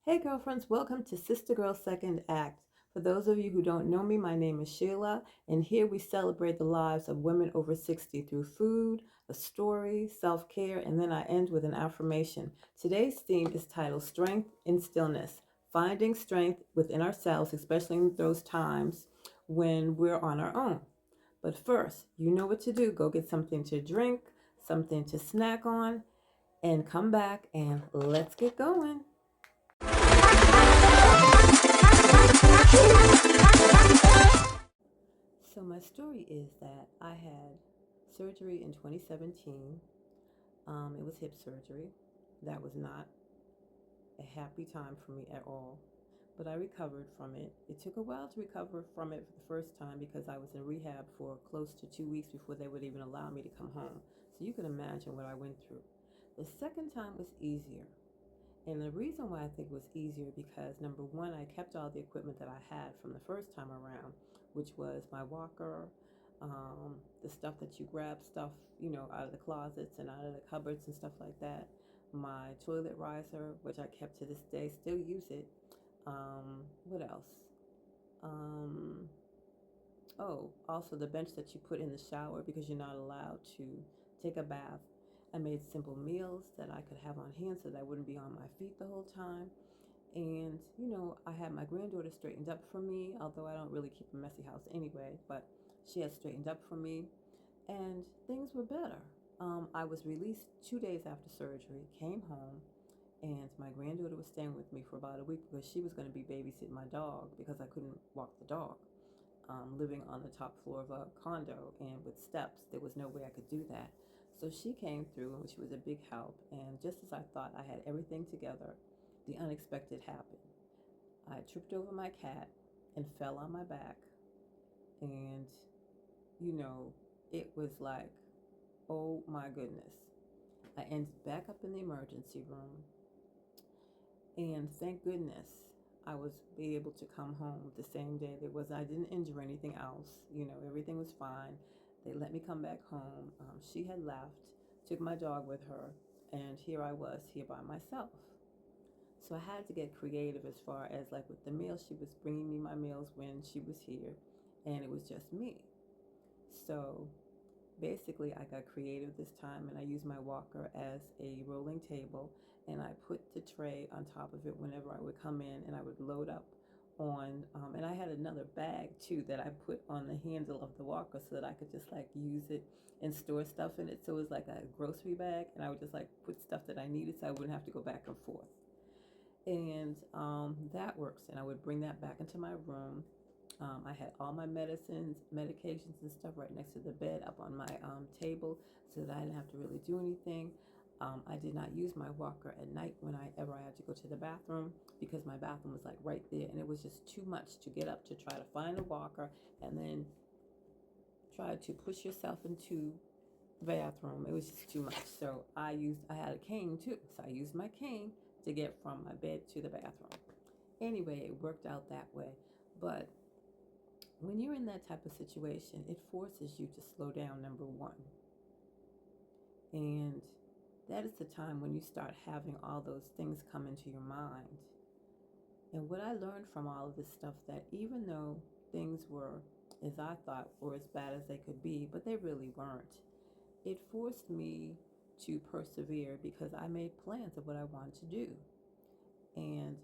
Hey girlfriends, welcome to Sister Girl Second Act. For those of you who don't know me, my name is Sheila, and here we celebrate the lives of women over 60 through food, a story, self care, and then I end with an affirmation. Today's theme is titled Strength in Stillness, finding strength within ourselves, especially in those times when we're on our own. But first, you know what to do. Go get something to drink, something to snack on, and come back and let's get going. So my story is that I had surgery in 2017. It was hip surgery. That was not a happy time for me at all, but I recovered from it. It took a while to recover from it for the first time because I was in rehab for close to 2 weeks before they would even allow me to come home. So you can imagine what I went through. The second time was easier. And the reason why I think it was easier because number one, I kept all the equipment that I had from the first time around, which was my walker, the stuff that you grab stuff, out of the closets and out of the cupboards and stuff like that. My toilet riser, which I kept to this day, still use it. What else? Um, Oh, also the bench that you put in the shower because you're not allowed to take a bath. I made simple meals that I could have on hand so that I wouldn't be on my feet the whole time. And, I had my granddaughter straightened up for me, although I don't really keep a messy house anyway, but she had straightened up for me and things were better. I was released 2 days after surgery, came home, and my granddaughter was staying with me for about a week because she was going to be babysitting my dog because I couldn't walk the dog, living on the top floor of a condo and with steps. There was no way I could do that. So she came through, and she was a big help. And just as I thought I had everything together, the unexpected happened. I tripped over my cat and fell on my back. And, you know, it was like, oh my goodness. I ended back up in the emergency room. And thank goodness I was be able to come home the same day. I didn't injure anything else. Everything was fine. They let me come back home. She had left, took my dog with her, and here I was here by myself. So I had to get creative as far as like with the meals. She was bringing me my meals when she was here, and it was just me. So basically, I got creative this time and I used my walker as a rolling table, and I put the tray on top of it whenever I would come in, and I would load up on, and I had another bag too that I put on the handle of the walker so that I could just like use it and store stuff in it. So it was like a grocery bag, and I would just like put stuff that I needed so I wouldn't have to go back and forth. And that works. And I would bring that back into my room. I had all my medicines, medications, and stuff right next to the bed up on my table so that I didn't have to really do anything. I did not use my walker at night whenever I had to go to the bathroom because my bathroom was like right there, and it was just too much to get up to try to find a walker and then try to push yourself into the bathroom. It was just too much. So I had a cane too, so I used my cane to get from my bed to the bathroom. Anyway, it worked out that way. But when you're in that type of situation, it forces you to slow down, number one. And that is the time when you start having all those things come into your mind. And what I learned from all of this stuff, that even though things were, as I thought, were as bad as they could be, but they really weren't, it forced me to persevere because I made plans of what I wanted to do. And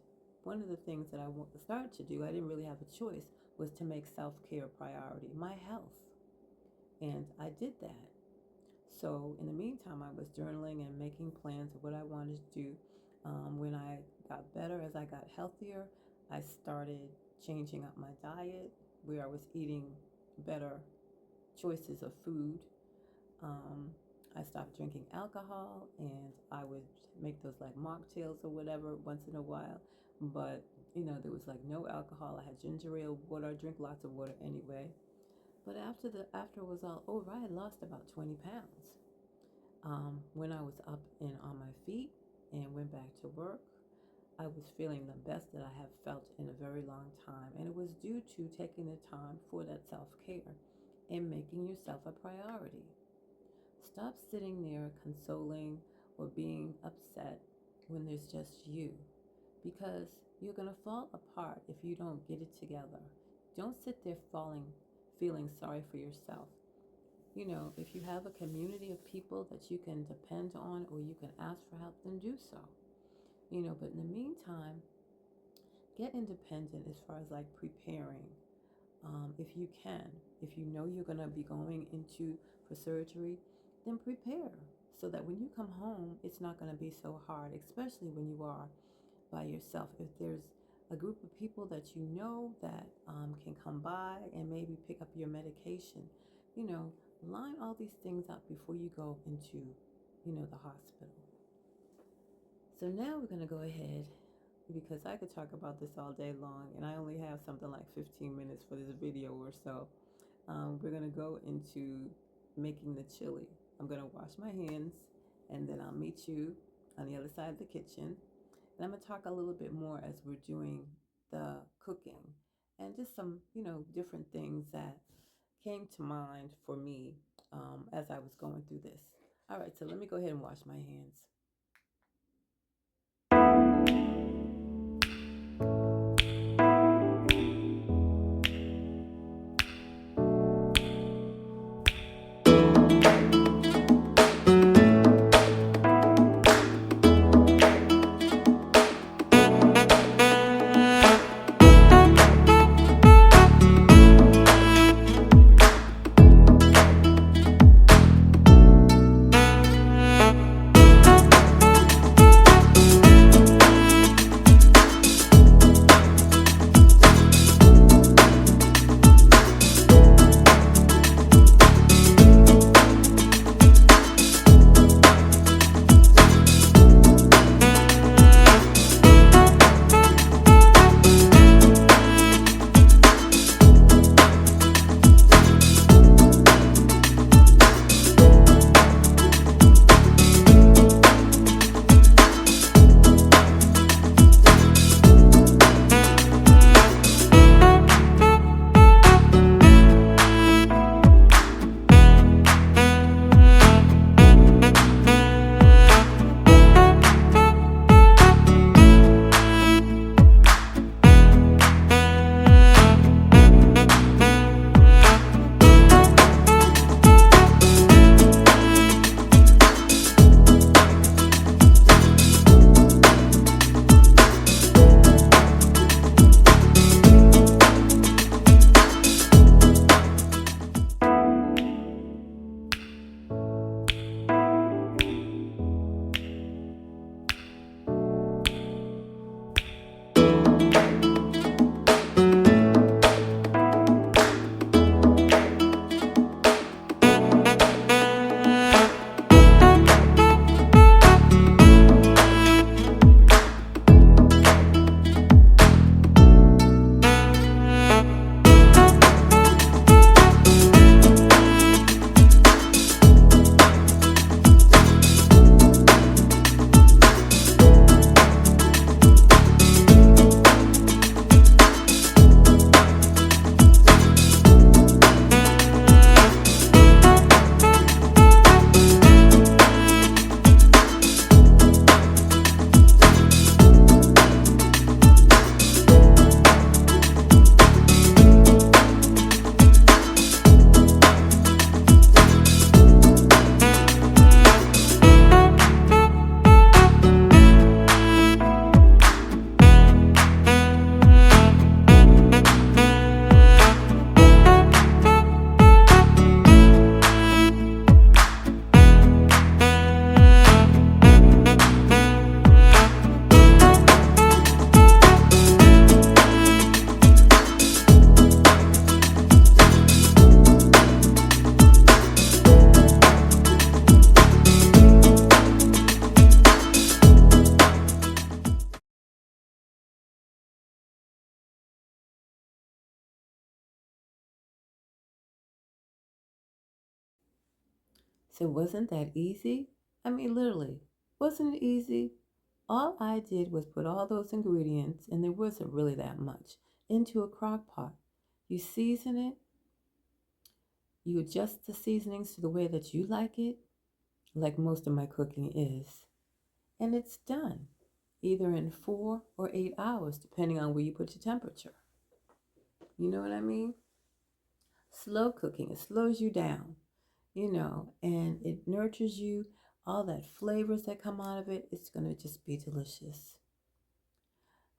one of the things that I started to do, I didn't really have a choice, was to make self care a priority, my health. And I did that. So in the meantime, I was journaling and making plans of what I wanted to do. When I got better, as I got healthier, I started changing up my diet where I was eating better choices of food. Um, I stopped drinking alcohol, and I would make those like mocktails or whatever once in a while. But there was like no alcohol. I had ginger ale, water. I drink lots of water anyway. But after it was all over, I had lost about 20 pounds. When I was up and on my feet and went back to work, I was feeling the best that I have felt in a very long time. And it was due to taking the time for that self care and making yourself a priority. Stop sitting there consoling or being upset when there's just you. because you're going to fall apart if you don't get it together. Don't sit there feeling sorry for yourself. If you have a community of people that you can depend on or you can ask for help, then do so. But in the meantime, get independent as far as like preparing. If you can, if you know you're going to be going into for surgery, then prepare so that when you come home, it's not going to be so hard, especially when you are by yourself. If there's a group of people that you know that can come by and maybe pick up your medication, you know, line all these things up before you go into, the hospital. So now we're going to go ahead because I could talk about this all day long and I only have something like 15 minutes for this video or so. We're going to go into making the chili. I'm going to wash my hands and then I'll meet you on the other side of the kitchen. And I'm going to talk a little bit more as we're doing the cooking and just some, different things that came to mind for me as I was going through this. All right, so let me go ahead and wash my hands. So wasn't that easy? I mean, literally, wasn't it easy? All I did was put all those ingredients, and there wasn't really that much, into a crock pot. You season it, you adjust the seasonings to the way that you like it, like most of my cooking is, and it's done. either in 4 or 8 hours, depending on where you put your temperature. You know what I mean? Slow cooking, it slows you down, and it nurtures you. All that flavors that come out of it, it's going to just be delicious.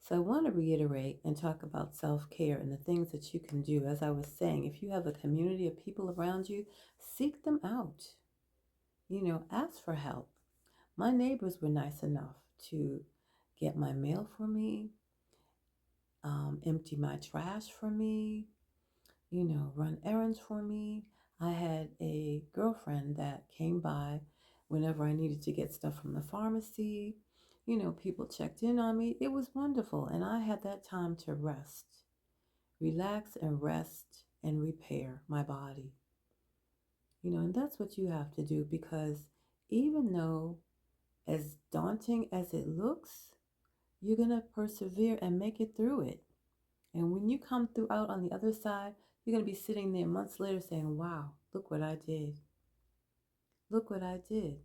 So I want to reiterate and talk about self-care and the things that you can do. As I was saying, if you have a community of people around you, seek them out. Ask for help. My neighbors were nice enough to get my mail for me, empty my trash for me, run errands for me. I had a girlfriend that came by whenever I needed to get stuff from the pharmacy. People checked in on me. It was wonderful. And I had that time to rest, relax and rest and repair my body. And that's what you have to do, because even though as daunting as it looks, you're going to persevere and make it through it. And when you come through out on the other side, you're going to be sitting there months later saying, wow, look what I did. Look what I did.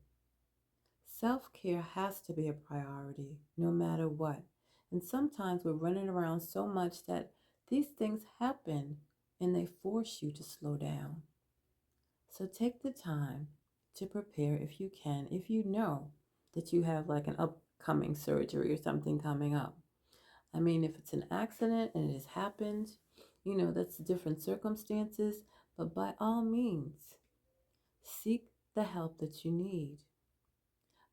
Self-care has to be a priority no matter what. And sometimes we're running around so much that these things happen and they force you to slow down. So take the time to prepare if you can, if you know that you have like an upcoming surgery or something coming up. I mean, if it's an accident and it has happened, that's different circumstances, but by all means, seek the help that you need.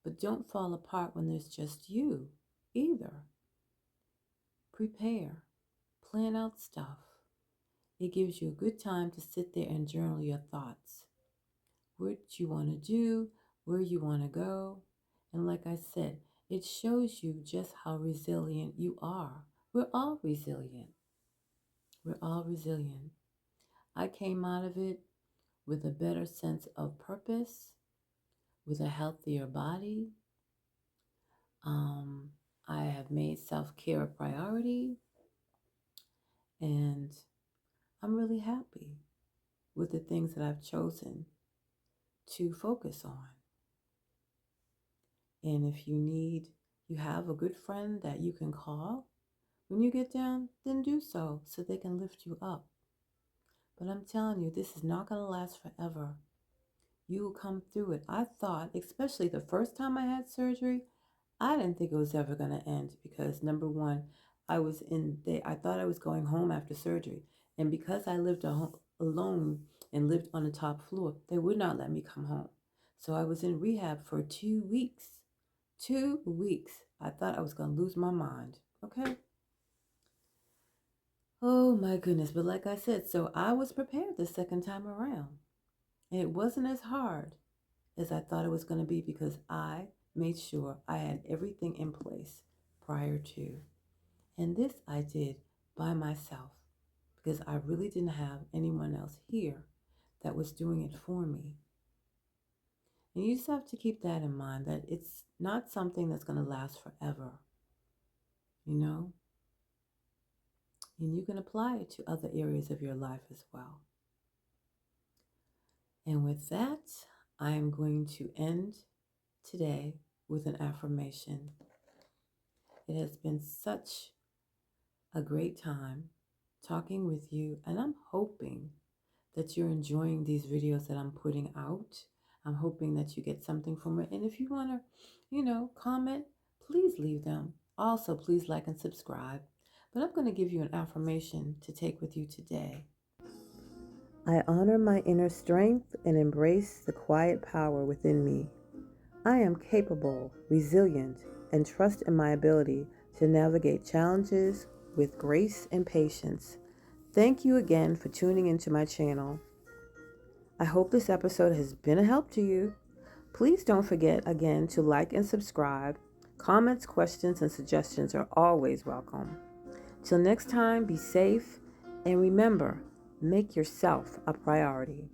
But don't fall apart when there's just you either. Prepare, plan out stuff. It gives you a good time to sit there and journal your thoughts. What you want to do, where you want to go. And like I said, it shows you just how resilient you are. We're all resilient. We're all resilient. I came out of it with a better sense of purpose, with a healthier body. I have made self-care a priority, and I'm really happy with the things that I've chosen to focus on. And if you have a good friend that you can call when you get down, then do so they can lift you up. But I'm telling you, this is not going to last forever. You will come through it. I thought, especially the first time I had surgery, I didn't think it was ever going to end, because number one, I thought I was going home after surgery. And because I lived alone and lived on the top floor, they would not let me come home. So I was in rehab for 2 weeks. 2 weeks. I thought I was going to lose my mind. Okay? Oh my goodness. But like I said, so I was prepared the second time around. And it wasn't as hard as I thought it was going to be, because I made sure I had everything in place prior to. And this I did by myself, because I really didn't have anyone else here that was doing it for me. And you just have to keep that in mind, that it's not something that's going to last forever, And you can apply it to other areas of your life as well. And with that, I am going to end today with an affirmation. It has been such a great time talking with you, and I'm hoping that you're enjoying these videos that I'm putting out. I'm hoping that you get something from it. And if you want to, comment, please leave them. Also, please like and subscribe. But I'm going to give you an affirmation to take with you today. I honor my inner strength and embrace the quiet power within me. I am capable, resilient, and trust in my ability to navigate challenges with grace and patience. Thank you again for tuning into my channel. I hope this episode has been a help to you. Please don't forget again to like and subscribe. Comments, questions, and suggestions are always welcome. Till next time, be safe, and remember, make yourself a priority.